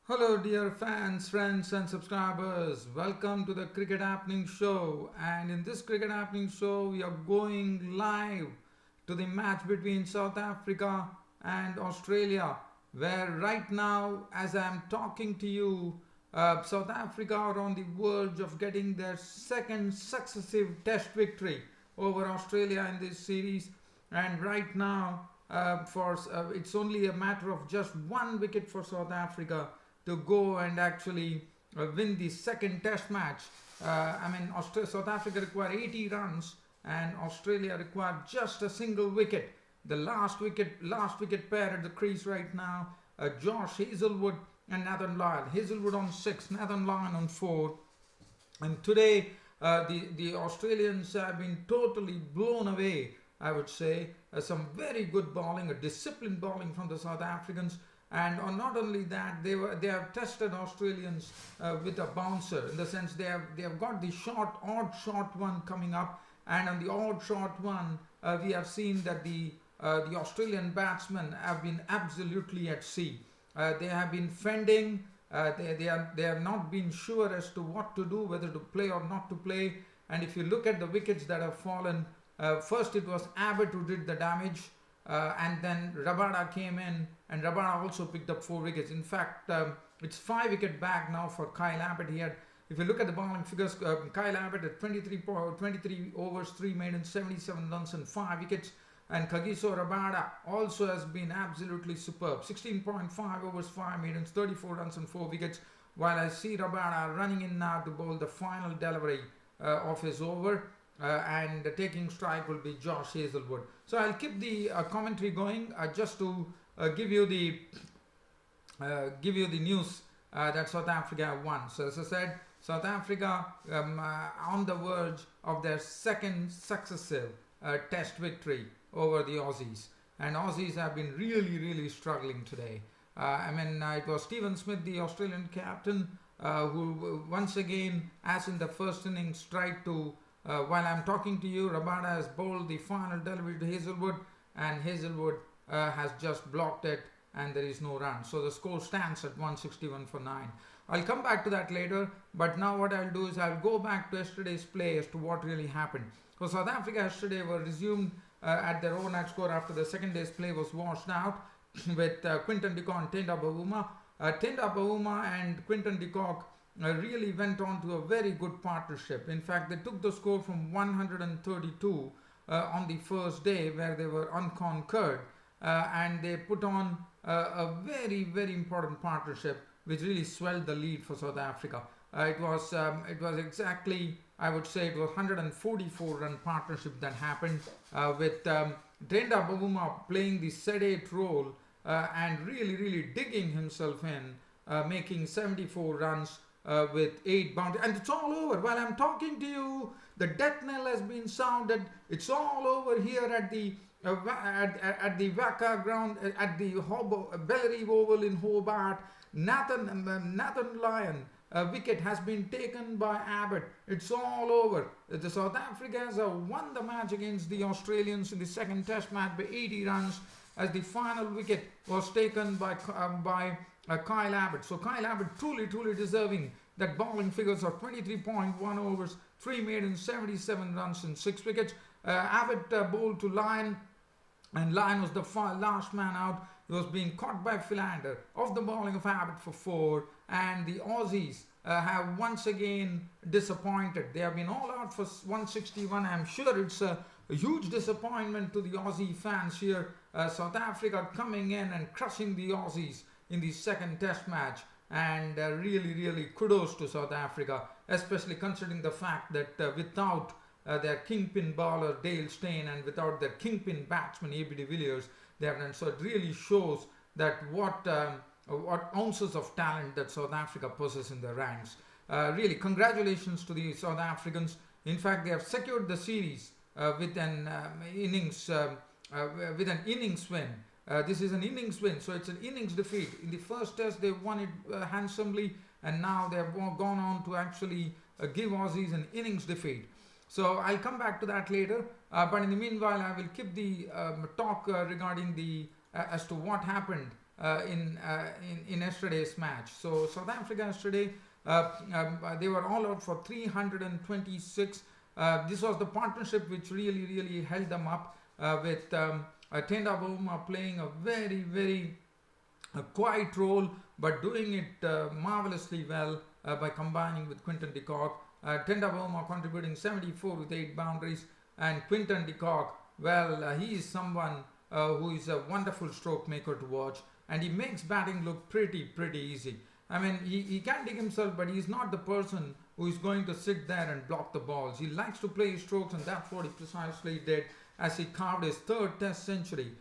Hello, dear fans, friends, and subscribers. Welcome to the Cricket Happening Show. And in this Cricket Happening Show, we are going live to the match between South Africa and Australia, where right now, as I am talking to you, South Africa are on the verge of getting their second successive Test victory over Australia in this series. And right now, it's only a matter of just one wicket for South Africa to go and actually win the second Test match. South Africa required 80 runs and Australia required just a single wicket. The last wicket pair at the crease right now, Josh Hazlewood and Nathan Lyon. Hazlewood on 6, Nathan Lyon on 4. And today, the Australians have been totally blown away, I would say. Some very good bowling, a disciplined bowling from the South Africans. And not only that, they have tested Australians with a bouncer, in the sense they have got the odd short one coming up, and on the odd short one we have seen that the Australian batsmen have been absolutely at sea. They have been fending. They have not been sure as to what to do, whether to play or not to play. And if you look at the wickets that have fallen, first it was Abbott who did the damage. And then Rabada came in, and Rabada also picked up 4 wickets. In fact, it's 5 wicket back now for Kyle Abbott. If you look at the bowling figures, Kyle Abbott at 23 overs, 3 maidens, 77 runs and 5 wickets. And Kagiso Rabada also has been absolutely superb. 16.5 overs, 5 maidens, 34 runs and 4 wickets. While I see Rabada running in now to bowl the final delivery of his over. And the taking strike will be Josh Hazlewood. So I'll keep the commentary going just to give you the news that South Africa have won. So as I said, South Africa on the verge of their second successive Test victory over the Aussies, and Aussies have been really struggling today. It was Stephen Smith, the Australian captain, who once again, as in the first innings, tried to. While I'm talking to you, Rabada has bowled the final delivery to Hazlewood, and Hazlewood has just blocked it, and there is no run. So the score stands at 161 for 9. I'll come back to that later, but now what I'll do is I'll go back to yesterday's play as to what really happened. So South Africa yesterday were resumed at their overnight score after the second day's play was washed out with Quinton de Kock and Tenda Bavuma. Tenda Bavuma and Quinton de Kock really went on to a very good partnership. In fact, they took the score from 132 on the first day, where they were unconquered, and they put on a very important partnership which really swelled the lead for South Africa. It was exactly, I would say, it was 144 run partnership that happened with Tenda Bavuma playing the sedate role and really digging himself in, making 74 runs with 8 boundaries, and it's all over. While I'm talking to you, the death knell has been sounded. It's all over here at the Wacker ground, at the Bellerive Oval in Hobart. Nathan Lyon wicket has been taken by Abbott. It's all over. The South Africans have won the match against the Australians in the second Test match by 80 runs, as the final wicket was taken by Kyle Abbott. So Kyle Abbott truly deserving that bowling figures of 23.1 overs, 3 maidens, 77 runs and 6 wickets. Abbott bowled to Lyon, and Lyon was the last man out. He was being caught by Philander off the bowling of Abbott for 4, and the Aussies have once again disappointed. They have been all out for 161. I'm sure it's a huge disappointment to the Aussie fans here. South Africa coming in and crushing the Aussies in the second Test match, and really kudos to South Africa, especially considering the fact that without their kingpin bowler Dale Steyn and without their kingpin batsman A.B. de Villiers, they have done. So it really shows that what ounces of talent that South Africa possesses in their ranks. Really, congratulations to the South Africans. In fact, they have secured the series with an innings win. This is an innings win, so it's an innings defeat. In the first Test, they won it handsomely, and now they have gone on to actually give Aussies an innings defeat. So I'll come back to that later. But in the meanwhile, I will keep the talk regarding the as to what happened in yesterday's match. So South Africa yesterday, they were all out for 326. This was the partnership which really held them up, with Tenda Bavuma playing a very quiet role, but doing it marvelously well by combining with Quinton de Kock. Tenda Bavuma contributing 74 with 8 boundaries, and Quinton de Kock, well, he is someone who is a wonderful stroke maker to watch, and he makes batting look pretty easy. I mean, he can dig himself, but he's not the person who is going to sit there and block the balls. He likes to play his strokes, and that's what he precisely did as he carved his third Test century.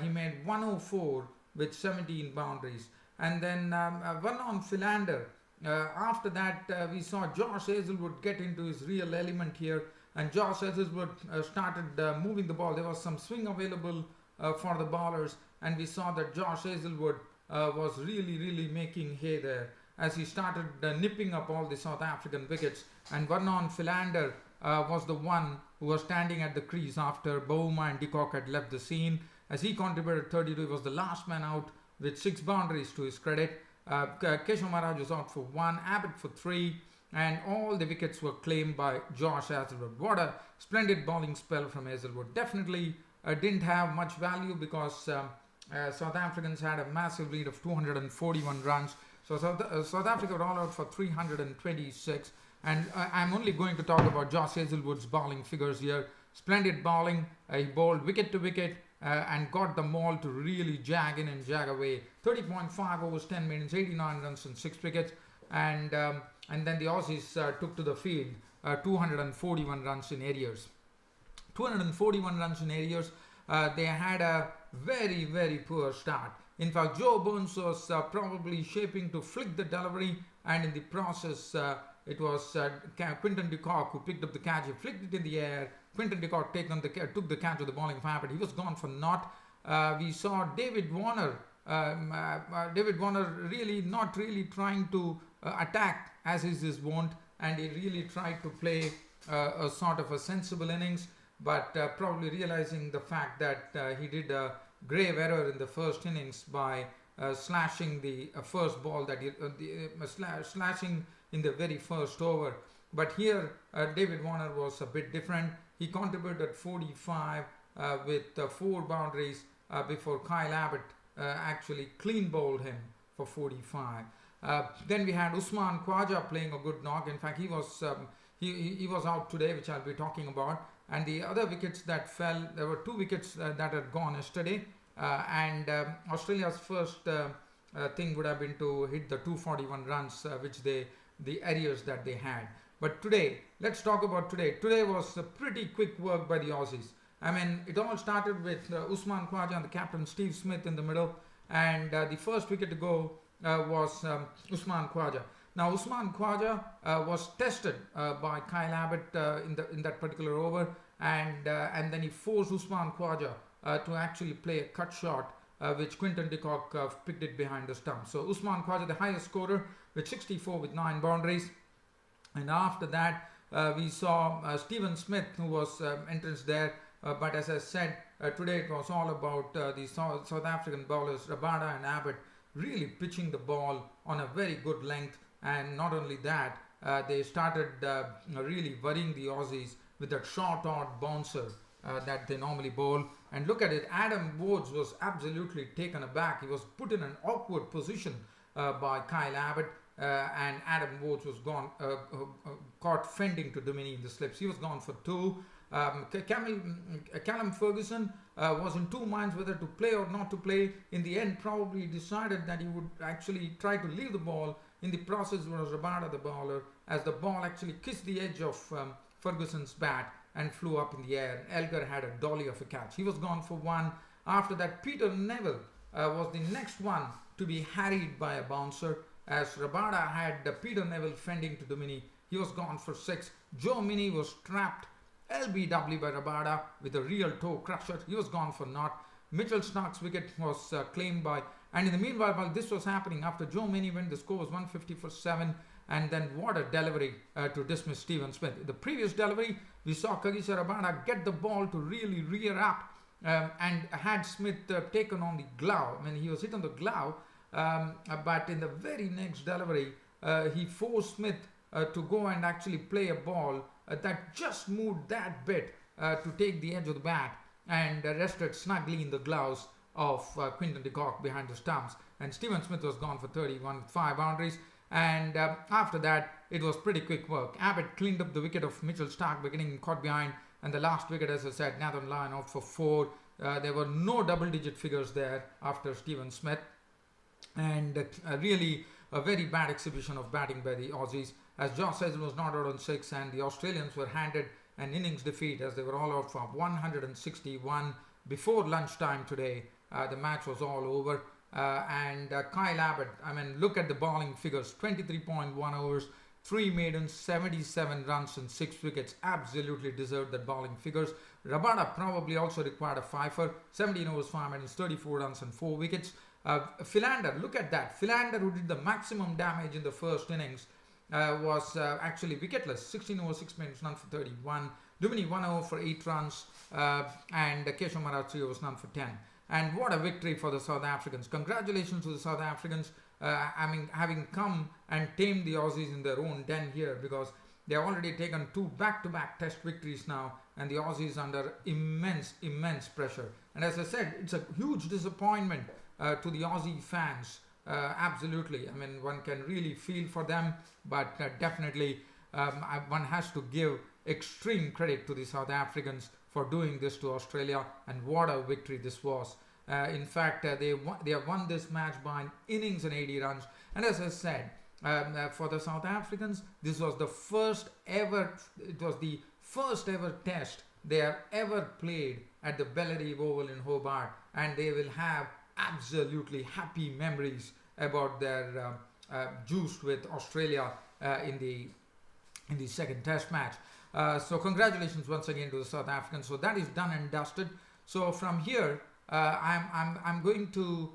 He made 104 with 17 boundaries. And then one on Philander. After that, we saw Josh Hazlewood get into his real element here, and Josh Hazlewood started moving the ball. There was some swing available for the bowlers, and we saw that Josh Hazlewood was really making hay there as he started nipping up all the South African wickets. And one on Philander was the one who was standing at the crease after Bavuma and de Kock had left the scene. As he contributed 32, he was the last man out with 6 boundaries to his credit. Keshav Maharaj was out for 1, Abbott for 3, and all the wickets were claimed by Josh Hazlewood. What a splendid bowling spell from Hazlewood. Definitely didn't have much value because South Africans had a massive lead of 241 runs. So South Africa were all out for 326. And I'm only going to talk about Josh Hazlewood's bowling figures here. Splendid bowling. He bowled wicket to wicket and got the ball to really jag in and jag away. 30.5 overs, 10 minutes, 89 runs and 6 wickets. And then the Aussies took to the field 241 runs in arrears. 241 runs in arrears. They had a very poor start. In fact, Joe Burns was probably shaping to flick the delivery, and in the process, it was Quinton de Kock who picked up the catch. He flicked it in the air. Quinton de Kock took the catch with the bowling of Abbott. He was gone for naught. We saw David Warner. David Warner not really trying to attack as is his wont, and he really tried to play a sort of a sensible innings, but probably realizing the fact that he did a grave error in the first innings by slashing the first ball that slashing in the very first over. But here David Warner was a bit different. He contributed 45 with 4 boundaries before Kyle Abbott actually clean bowled him for 45. Then we had Usman Khwaja playing a good knock. In fact, he was out today, which I'll be talking about. And the other wickets that fell, there were 2 wickets that had gone yesterday. And Australia's first thing would have been to hit the 241 runs, the arrears that they had. But today, let's talk about today. Today was a pretty quick work by the Aussies. I mean, it all started with Usman Khwaja and the captain Steve Smith in the middle. And the first wicket to go was Usman Khwaja. Now, Usman Khwaja was tested by Kyle Abbott in that particular over, and then he forced Usman Khwaja to actually play a cut shot, which Quinton de Kock picked it behind the stump. So Usman Khwaja, the highest scorer, with 64 with 9 boundaries. And after that, we saw Stephen Smith, who was entrance there. But as I said, today it was all about the South African bowlers, Rabada and Abbott, really pitching the ball on a very good length. And not only that, they started really worrying the Aussies with that short odd bouncer that they normally bowl. And look at it, Adam Woods was absolutely taken aback. He was put in an awkward position by Kyle Abbott, and Adam Woods was caught fending to Domini in the slips. He was gone for 2. Callum Ferguson was in 2 minds whether to play or not to play. In the end, probably decided that he would actually try to leave the ball. In the process was Rabada, the bowler, as the ball actually kissed the edge of Ferguson's bat and flew up in the air. Elgar had a dolly of a catch. He was gone for 1. After that, Peter Neville was the next one to be harried by a bouncer, as Rabada had Peter Neville fending to Domini. He was gone for 6. Joe Mini was trapped LBW by Rabada with a real toe crusher. He was gone for naught. Mitchell Stark's wicket was claimed by, and in the meanwhile, while this was happening, after Joe Mini went, the score was 150 for 7. And then what a delivery to dismiss Stephen Smith. The previous delivery, we saw Kagiso Rabada get the ball to really rear up and had Smith taken on the glove. I mean, he was hit on the glove, but in the very next delivery, he forced Smith to go and actually play a ball that just moved that bit to take the edge of the bat and rested snugly in the gloves of Quinton de Kock behind the stumps. And Steven Smith was gone for 31 with 5 boundaries. And after that, it was pretty quick work. Abbott cleaned up the wicket of Mitchell Starc by getting caught behind. And the last wicket, as I said, Nathan Lyon out for 4. There were no double-digit figures there after Steven Smith. And really a very bad exhibition of batting by the Aussies, as Josh Hazlewood was not out on 6 and the Australians were handed an innings defeat as they were all out for 161 before lunchtime today. The match was all over. And Kyle Abbott, I mean, look at the bowling figures: 23.1 overs, 3 maidens, 77 runs and 6 wickets. Absolutely deserved that bowling figures. Rabada probably also required a fifer: 17 overs, 5 maidens, 34 runs and 4 wickets. Philander, look at that. Philander, who did the maximum damage in the first innings, was actually wicketless: 16 overs, 6 maidens, none for 31. Dumini 1 over for 8 runs, and Keshav Maharaj 3 overs, none for 10. And what a victory for the South Africans. Congratulations to the South Africans. I mean, having come and tamed the Aussies in their own den here, because they have already taken 2 back-to-back test victories now, and the Aussies under immense pressure. And as I said, it's a huge disappointment to the Aussie fans. Absolutely. I mean, one can really feel for them, but definitely one has to give extreme credit to the South Africans for doing this to Australia, and what a victory this was. In fact, they have won this match by innings and 80 runs. And as I said, for the South Africans, this was the first ever test they have ever played at the Bellerive Oval in Hobart, and they will have absolutely happy memories about their juice with Australia in the second test match. So congratulations once again to the South Africans. So that is done and dusted. So from here, I'm going to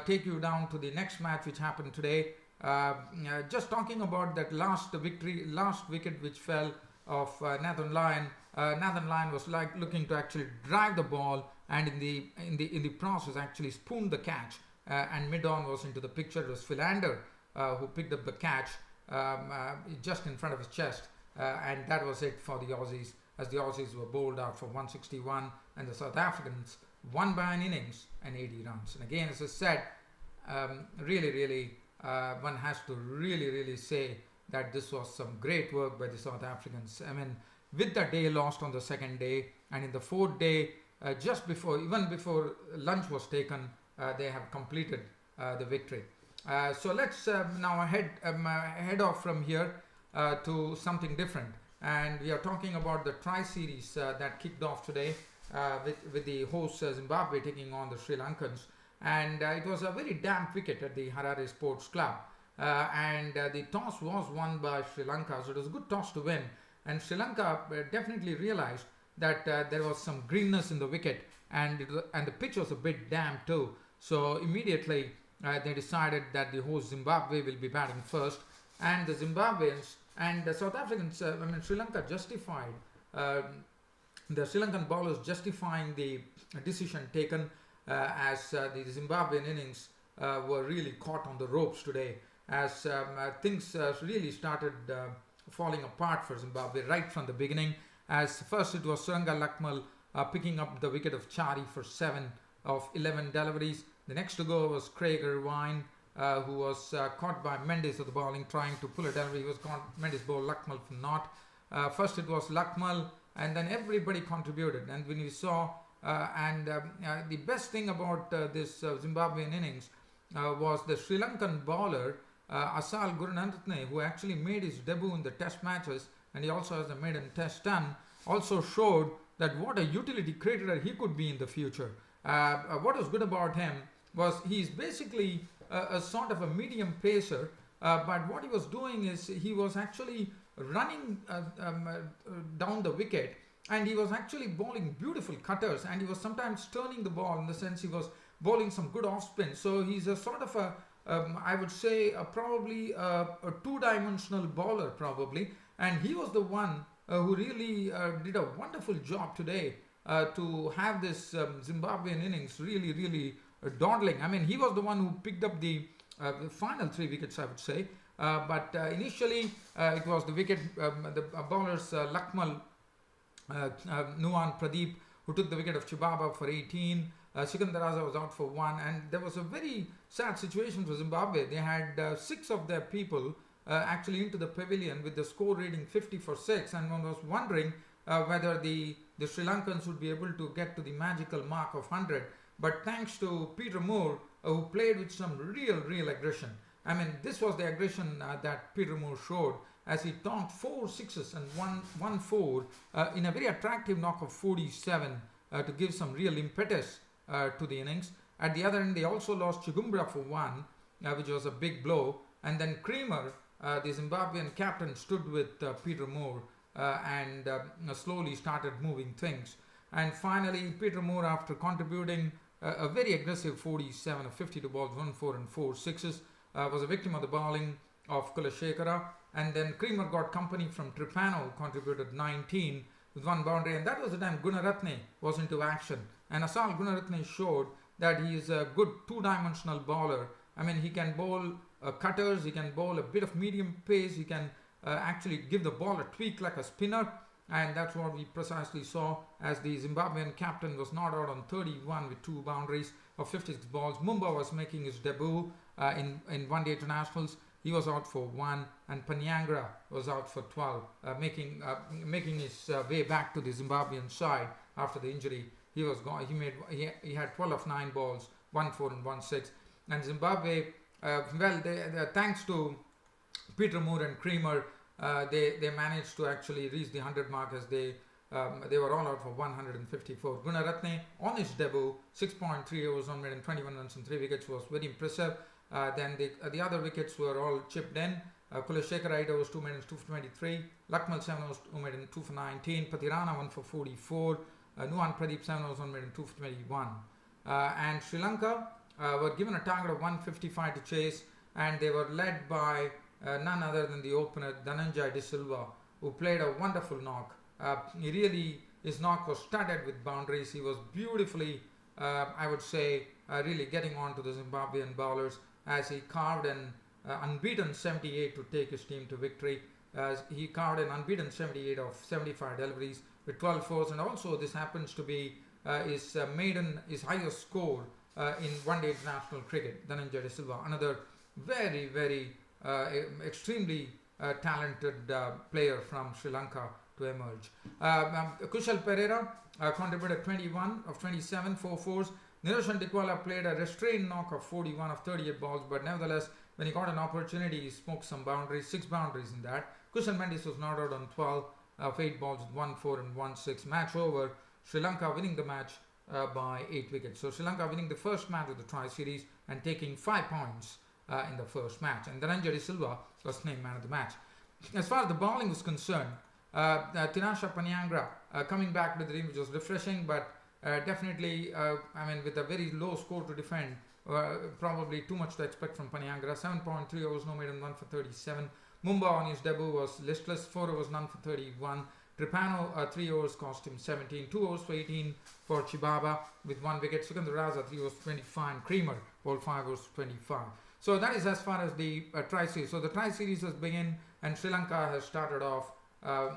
take you down to the next match which happened today. Just talking about that last wicket which fell of Nathan Lyon. Nathan Lyon was looking to actually drive the ball, and in the process actually spooned the catch. And mid-on was into the picture. It was Philander who picked up the catch just in front of his chest. And that was it for the Aussies, as the Aussies were bowled out for 161 and the South Africans won by an innings and 80 runs. And again, as I said, really, one has to really say that this was some great work by the South Africans. I mean, with the day lost on the second day, and in the fourth day, even before lunch was taken, they have completed the victory. So let's now head off from here to something different, and we are talking about the tri-series that kicked off today with the hosts Zimbabwe taking on the Sri Lankans, and it was a very damp wicket at the Harare Sports Club, and the toss was won by Sri Lanka, so it was a good toss to win, and Sri Lanka definitely realized that there was some greenness in the wicket, and the pitch was a bit damp too, so immediately they decided that the host Zimbabwe will be batting first. And the Zimbabweans and the South Africans, Sri Lanka justified, the Sri Lankan bowlers justifying the decision taken as the Zimbabwean innings were really caught on the ropes today, as things really started falling apart for Zimbabwe right from the beginning. As first it was Suranga Lakmal picking up the wicket of Chari for 7 of 11 deliveries. The next to go was Craig Irvine, who was caught by Mendes of the bowling, trying to pull a delivery. He was caught. Mendes bowled Lakmal for naught. First it was Lakmal, and then everybody contributed. And when we saw, the best thing about this Zimbabwean innings was the Sri Lankan bowler Asal Gurunatne, who actually made his debut in the test matches, and he also has a maiden test done, also showed that what a utility cricketer he could be in the future. What was good about him was he's basically a sort of a medium pacer, but what he was doing is he was actually running down the wicket, and he was actually bowling beautiful cutters, and he was sometimes turning the ball, in the sense he was bowling some good off spin. So he's a sort of a I would say probably a two-dimensional bowler probably, and he was the one who really did a wonderful job today to have this Zimbabwean innings really dawdling. I mean, he was the one who picked up the final 3 wickets, I would say. But initially, it was the wicket, the bowlers Lakmal, Nuwan Pradeep, who took the wicket of Chibaba for 18. Sikandaraza was out for 1, and there was a very sad situation for Zimbabwe. They had 6 of their people actually into the pavilion with the score reading 50 for 6, and one was wondering whether the Sri Lankans would be able to get to the magical mark of 100. But thanks to Peter Moore, who played with some real aggression. I mean, this was the aggression that Peter Moore showed as he tonked 4 sixes and 1 4 in a very attractive knock of 47 to give some real impetus to the innings. At the other end, they also lost Chigumbura for 1, which was a big blow. And then Creamer, the Zimbabwean captain, stood with Peter Moore and slowly started moving things. And finally, Peter Moore, after contributing a very aggressive 47 of 52 balls, 1 4 and 4 sixes, was a victim of the bowling of Kulashekara. And then Creamer got company from Tripano, who contributed 19 with 1 boundary. And that was the time Gunaratne was into action. And Asal Gunaratne showed that he is a good 2-dimensional bowler. I mean, he can bowl cutters, he can bowl a bit of medium pace, he can actually give the ball a tweak like a spinner. And that's what we precisely saw as the Zimbabwean captain was not out on 31 with 2 boundaries of 56 balls. Mumba was making his debut in one-day internationals. He was out for 1, and Panyangra was out for 12, making his way back to the Zimbabwean side after the injury. He was gone. He had 12 of 9 balls, 1 4 and 1 6. And Zimbabwe, thanks to Peter Moore and Creamer, they managed to actually reach the 100 mark as they were all out for 154. Gunaratne, on his debut, 6.3 overs, 1 minute, 21 runs and 3 wickets, was very impressive. Then the other wickets were all chipped in. Kulashekara 8 overs, 2 minutes, 2 for 23. Lakmal 7 overs, 2 minutes, 2 for 19. Patirana 1 for 44. Nuwan Pradeep 7 overs, 1 minute, 2 for 21. And Sri Lanka were given a target of 155 to chase, and they were led by none other than the opener Dhananjay De Silva, who played a wonderful knock. His knock was studded with boundaries. He was beautifully, I would say, really getting on to the Zimbabwean bowlers as he carved an unbeaten 78 to take his team to victory. He carved an unbeaten 78 of 75 deliveries with 12 fours, and also this happens to be his highest score in one-day international cricket. Dhananjay De Silva, another very extremely talented player from Sri Lanka to emerge. Kushal Pereira contributed 21 of 27, 4 fours. Niroshan Dikwala played a restrained knock of 41 of 38 balls, but nevertheless, when he got an opportunity, he smoked some boundaries, 6 boundaries in that. Kushal Mendis was not out on 12 of 8 balls with 1 4 and 1 6. Match over. Sri Lanka winning the match by 8 wickets. So Sri Lanka winning the first match of the Tri-Series and taking 5 points in the first match. And Dhananjay De Silva was named man of the match. As far as the bowling was concerned, Tinasha Panyangra coming back to the team, which was refreshing, but definitely, with a very low score to defend, probably too much to expect from Panyangra. 7.3 overs, no maiden, 1 for 37. Mumba on his debut was listless, 4 overs, none for 31. Tripano, 3 overs cost him 17. 2 overs for 18 for Chibaba with 1 wicket. Sikandaraza, 3 overs 25. And Creamer, all 5 overs 25. So that is as far as the Tri-Series. So the Tri-Series has begun, and Sri Lanka has started off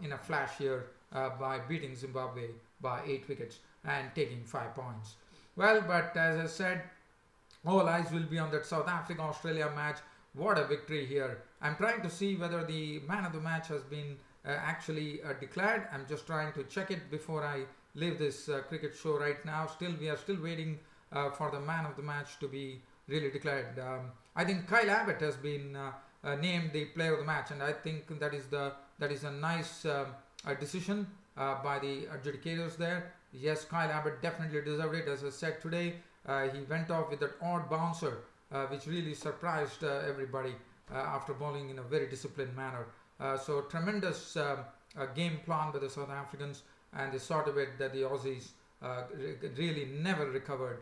in a flash here by beating Zimbabwe by 8 wickets and taking 5 points. Well, but as I said, all eyes will be on that South Africa-Australia match. What a victory here. I'm trying to see whether the man of the match has been actually declared. I'm just trying to check it before I leave this cricket show right now. We are still waiting for the man of the match to be really declared. I think Kyle Abbott has been named the player of the match, and I think that is a nice decision by the adjudicators there. Yes, Kyle Abbott definitely deserved it. As I said today, he went off with that odd bouncer, which really surprised everybody after bowling in a very disciplined manner. So tremendous game plan by the South Africans, and they saw to it that the Aussies really never recovered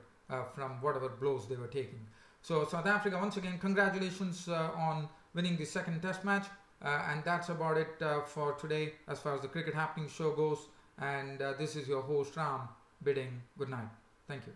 from whatever blows they were taking. So South Africa, once again, congratulations on winning the second test match. And that's about it for today as far as the Cricket Happening show goes. And this is your host Ram bidding good night. Thank you.